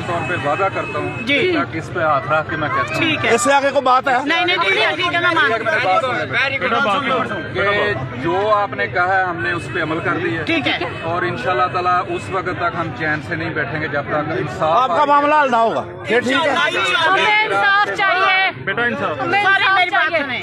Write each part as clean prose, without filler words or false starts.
तौर पे वादा करता हूँ ताकि इस पे हाथ रख के मैं कहता हूँ ठीक है। इससे आगे को बात है? नहीं ठीक है मैं मान कि जो आपने कहा है हमने उस पे अमल कर दिया है। ठीक है। और इंशाल्लाह ताला उस वक्त तक हम चैन से नहीं बैठेंगे जब तक इंसाफ आपका मामला हल ना होगा। ये ठीक है। हमें इंसाफ चाहिए बेटा, इंसाफ। हमें इंसाफ चाहिए।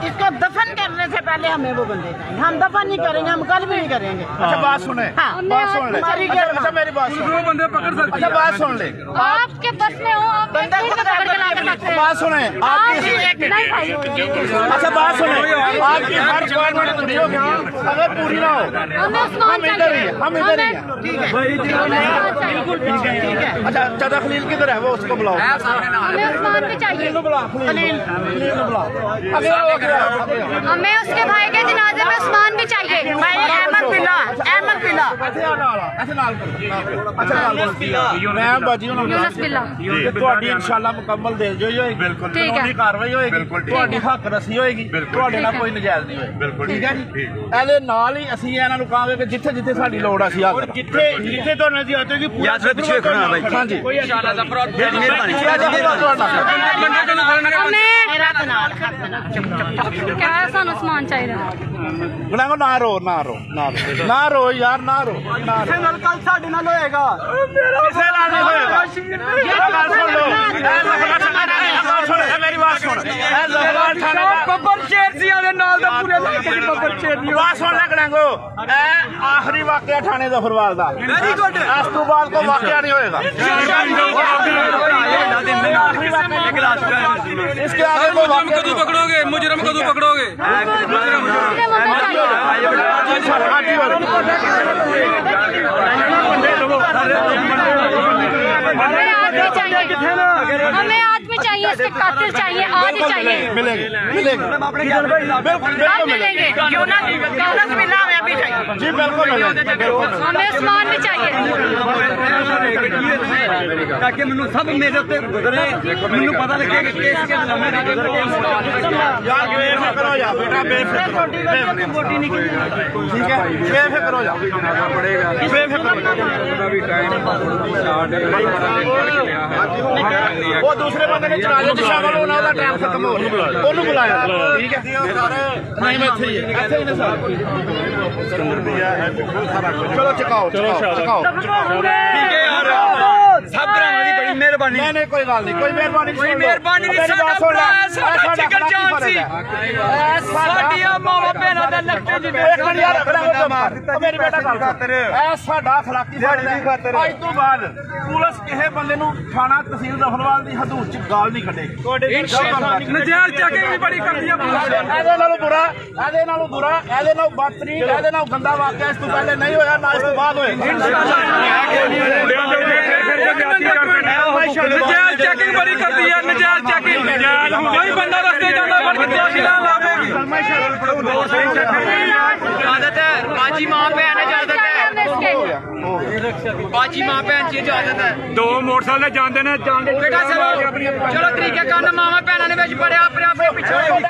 इसको दफन करने से पहले हमें वो बंदे चाहिए। हम दफन नहीं करेंगे, हम कल भी नहीं करेंगे। अच्छा बात सुने, बात सुन ले। अच्छा मेरी बात सुन। दो बंदे पकड़ सकते। अच्छा बात सुन ले। आपके बस में हो, आप बंदा खुद पकड़ के ला सकते हैं। बात सुने आपकी। नहीं भाई अच्छा बात सुने, आपकी हर रिक्वायरमेंट पूरी होगी, अगर पूरी ना हो हमें उस्मान हम इधर ही हैं, हम इधर ही हैं। ठीक है। बिल्कुल ठीक है। अच्छा चाचा खलील किधर है? वो उसको बुलाओ। हमें उस्मान भी चाहिए। खलील को बुलाओ। हमें उसके भाई के जनाजे में उस्मान भी चाहिए। भाई अहमद बिल्ला मैं बाजी यूनुस बिल्ला। ਤੁਹਾਡੀ ਇਨਸ਼ਾਅੱਲਾ ਮੁਕੰਮਲ ਦਿਲ ਜੋਈ ਹੋਏਗੀ, ਤੁਹਾਡੀ ਕਾਰਵਾਈ ਹੋਏਗੀ, ਤੁਹਾਡੀ ਹੱਕ ਰਸੀ ਹੋਏਗੀ, ਤੁਹਾਡੇ ਨਾਲ ਕੋਈ ਨਜਾਇਜ਼ ਨਹੀਂ ਹੋਏਗਾ। ਠੀਕ ਹੈ ਜੀ। ਇਹਦੇ ਨਾਲ ਹੀ ਅਸੀਂ ਇਹਨਾਂ ਨੂੰ ਕਹਾਂਗੇ ਕਿ ਜਿੱਥੇ ਜਿੱਥੇ ਸਾਡੀ ਲੋੜ ਅਸੀਂ ਆ ਜਿੱਥੇ ਜਿੱਥੇ ਤੁਹਾਨੂੰ ਦੀ ਆਤੇ ਦੀ ਯਾਦ ਸੇ ਪਿੱਛੇ ਖੜਾ ਬਾਈ। ਹਾਂਜੀ ਕੋਈ ਇਨਸ਼ਾਅੱਲਾ ਦਾ ਮਿਹਰਬਾਨੀ। क्या है सानू उस्मान चाहिए। ਗੁਨਾਹੋ ਨਾ ਰੋ ਨਾ ਰੋ ਨਾ ਰੋ ਨਾ ਰੋ ਯਾਰ ਨਾ ਰੋ ਨਾ ਰੋ। ਨਾਲ ਕੱਲ ਸਾਡੇ ਨਾਲ ਹੋਏਗਾ। ਕਿਸੇ ਨਾਲ ਨਹੀਂ ਹੋਏਗਾ। ਗੱਲ ਸੁਣ ਲੋ, ਮੇਰੀ ਬਾਤ ਸੁਣ। ਇਹ ਜ਼ਫਰਵਾਲ ਥਾਣੇ ਦਾ ਬੱਬਰ ਸ਼ੇਰ ਸੀ ਉਹਦੇ ਨਾਲ ਦਾ ਪੂਰੇ ਇਲਾਕੇ ਦੀ ਬੱਬਰ ਸ਼ੇਰ ਦੀ ਬਾਤ ਸੁਣ ਲੈ ਗੜਾਂਗੋ। ਇਹ ਆਖਰੀ ਵਾਕਿਆ ਥਾਣੇ ਜ਼ਫਰਵਾਲ ਦਾ। Very good. ਇਸ ਤੋਂ ਬਾਅਦ ਕੋਈ ਵਾਕਿਆ नहीं होएगा। इसके आगे को कदू पकड़ोगे, मुजरम कदू पकड़ोगे। हमें आदमी चाहिए, इसके कातिल चाहिए, आज ही चाहिए। मिलेंगे मिलेंगे बिल्कुल मिलेंगे। जी बिल्कुल हमें उस्मान भी चाहिए। ताकि मैनू सब मेरे उत्ते गुजरे, मैनू पता लगे कि केस के नामे यार बेफिक्र हो जा बेटा, बेफिक्र ठीक है, बेफिक्र हो जा, पड़ेगा बेफिक्र हो जा। वो दूसरे बंदे ने चला लिया शामिल होना, ਉਹਦਾ ਟਾਈਮ ਖਤਮ ਹੋ ਗਿਆ, ਉਹਨੂੰ ਬੁਲਾਇਆ। ਠੀਕ ਹੈ ਨਹੀਂ ਮੈਂ ਇੱਥੇ ਹੀ ਨੇ ਸਾਰੇ। ਚਲੋ ਚਕਾਓ ਚਕਾਓ ठीक है यार, सब भरावां दी बड़ी मेहरबानी। नहीं कोई गल नहीं, कोई मेहरबानी कोई मेहरबानी नहीं। साडा भरा साडा जिगर जान सी, साडियां मावां भैणां दे लक्टे जिवे। एक मिनट यार मेरी बेटा गल कर। ਇਹ ਸਾਡਾ ਅਖਲਾਕੀ ਫਰਜ਼ ਹੈ। ਅੱਜ ਤੋਂ ਬਾਅਦ ਪੁਲਿਸ ਕਿਸੇ ਬੰਦੇ ਨੂੰ ਥਾਣਾ ਤਹਿਸੀਲ ਜ਼ਫਰਵਾਲ ਦੀ ਹਦੂਦ ਚ ਗਾਲ ਨਹੀਂ ਕੱਢੇਗੀ। ਨਜਾਇਜ਼ ਚੈਕਿੰਗ ਵੀ ਬੜੀ ਕਰਦੀ ਆ ਪੁਲਿਸ। ਇਹਦੇ ਨਾਲੋਂ ਬੁਰਾ, ਇਹਦੇ ਨਾਲੋਂ ਬੁਰਾ, ਇਹਦੇ ਨਾਲੋਂ ਬਦਤਰੀਨ, ਇਹਦੇ ਨਾਲੋਂ ਗੰਦਾ ਵਾਕਿਆ ਇਸ ਤੋਂ ਪਹਿਲੇ ਨਹੀਂ ਹੋਇਆ, ਨਾ ਇਸ ਤੋਂ ਬਾਅਦ ਹੋਏਗਾ। नजायज चेकिंग बड़ी करती है, नजायज चेकिंग। कोई बंदा रस्ते जाता बड़ के तहसील लावेगी। इजाजत है, बाजी मां भैन इजाजत है, बाजी मां भैन जी इजाजत है। दो मोटरसाइकिल जाते ने बेटा चलो तरीके काम मावा भैन ने बड़े अपने पिछले